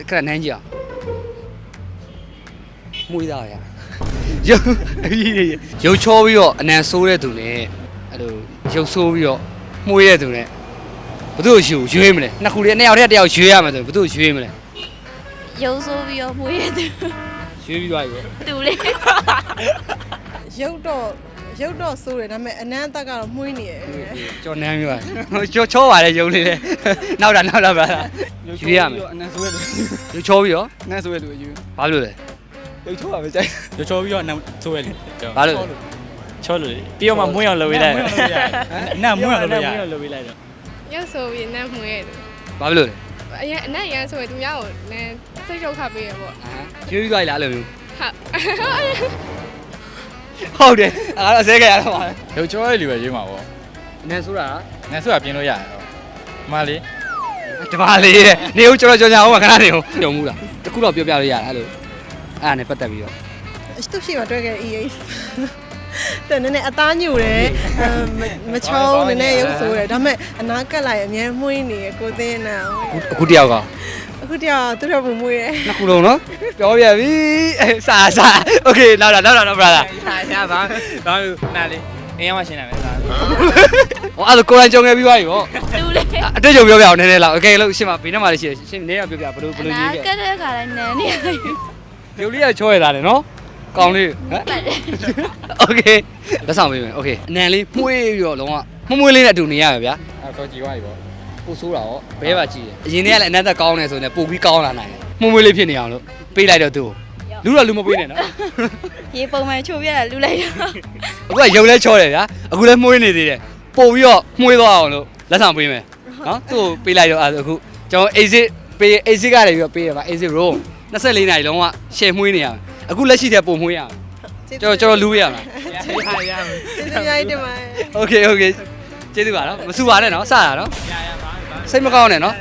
ခဏနန်းကြည့်အောင်မွေးသားရရုပ်ရုပ်ချောပြီးတော့အနံဆိုးတဲ့သူနဲ့အဲ့လိုရုပ်ဆိုးပြီးတော့မှုေးတဲ့သူနဲ့ဘယ်သူ့ကိုရွေးမလဲနှစ်ခုလေးနှစ်ယောက်တည်းတယောက်ရွေးရမယ်ဆိုဘယ်သူ့ကိုရွေးမလဲ ရုပ်ဆိုးပြီးတော့မွေးရသူ ရွေးပြီးသွားပြီပေါ့ တူလေး ရုပ်တော့ဆိုးတယ်ဒါပေမဲ့အနမ်းအသက်ကတော့မှုေးနေတယ် ကျော်နန်းမျိုးပါချောပါလေရုပ်လေးလေနောက်တာဗျာရွေးရမယ် အနန်းဆိုးရလို့ ရုပ်ချောပြီးတော့ အနန်းဆိုးရလို့ယူ ဘာလို့လဲ ရုပ်ချောပါပဲကြိုက်ရုပ်ချောပြီးတော့အနန်းဆိုးရလို့ ဘာလို့လဲ ချောလို့ပြီးတော့မှမွေးအောင်လုပ်ပေးလိုက်အနန်းမွေးအောင်လုပ်ပေးလိုက်တော့ ရုပ်ဆိုပြီးနတ်မွေးရသူ ဘာလို့လဲ အရင်အနတ်ရန်ဆိုရင်သူများကိုလည်းစိတ်ဒုက္ခပေးရပေါ့ ရွေးပြီးသွားပြီလားအဲ့လိုမျိုး ဟုတ်ဟုတ်တယ်အဲ့ဒါဆဲကြရတော့ပါ ရုပ်ချောရလူပဲရေးမှာပေါ့ အနံဆိုတာ နန်းဆိုတာပြင်းလို့ရတယ်မလေး ဒီပါလေးတဲ့နေဦးကြောကြောအောင်ခဏနေဦးပြုံမှုလားတခုတော့ပြောပြလို့ရတယ်အဲ့လိုအဲ့ဒါနဲ့ပတ်သက်ပြီးတော့ သူ့ရှိမှတွေ့ခဲ့ EH တဲ့နည်းနည်းအသားညိုတယ်မချောင်းနည်းနည်းရုပ်ဆိုးတယ်ဒါပေမဲ့အနာကက်လိုက်အများမှုေးနေရကိုသိန်းနာ အခုတယောက်က အခုတည်းကသူတို့ကမှုေးတယ် နှစ်ခုလုံးနော်ပြောပြပြီစာโอเคနောက်တာ brother ရပါဘာလို့နားလေးအင်းရမရှင်းနိုင်မယ်စား ဟောအဲ့ဒါကိုရန်ကြုံခဲ့ပြီးသွားပြီပေါ့ တူလေး အတွေ့အကြုံပြောပြအောင်နည်းနည်းလောက်โอเคလို့ရှင်းပါဘေးနဲ့မှလည်းရှင်းနေရပြောပြဘလို့ရေး နာ ပြ ကတဲ့ခါတိုင်းနန်းနေရတယ် ရုပ်လေးကချောရတာလေနော်ကောင်းလေးဟမ် ပတ်တယ် โอเคလက်ဆောင်ပေးမယ်โอเคအနံလေးမှုေးပြီးတော့လုံးဝမှုေးလေးနဲ့အတူနေရမယ်ဗျာ အဲ့တော့ကြည်သွားပြီပေါ့ ပို့ဆိုးတာရောဘဲပါကြည့်တယ်အရင်တည်းကလည်းအနက်သက်ကောင်းတယ်ဆိုရင်ပို့ပြီးကောင်းလာနိုင်တယ်မှုေးလေးဖြစ်နေအောင်လို့ပေးလိုက်တော့သူလူတော့လူမပေးနဲ့နော် ရေပုံမှန်ချိုးပြတာလူလိုက်တော့ အခုကရုပ်လဲချောတယ်ဗျာအခုလဲမှုေးနေသေးတယ်ပို့ပြီးတော့မှုေးသွားအောင်လို့လက်ဆောင်ပေးမယ်နော်သူ့ကိုပေးလိုက်တော့အခုကျွန်တော် exit ပေး exit ကနေပြီးတော့ပေးရပါ exit room 24နာရီလုံးဝ share မှုေးနေရမယ်အခုလက်ရှိတဲ့ပုံမှုေးရမယ်ကျွန်တော်လူရမှာ ကျေးဇူးများတင်ပါတယ် โอเคကျေးဇူးပါနော်မစူပါနဲ့နော်စတာနော်စိတ်မကောင်းနဲ့နော်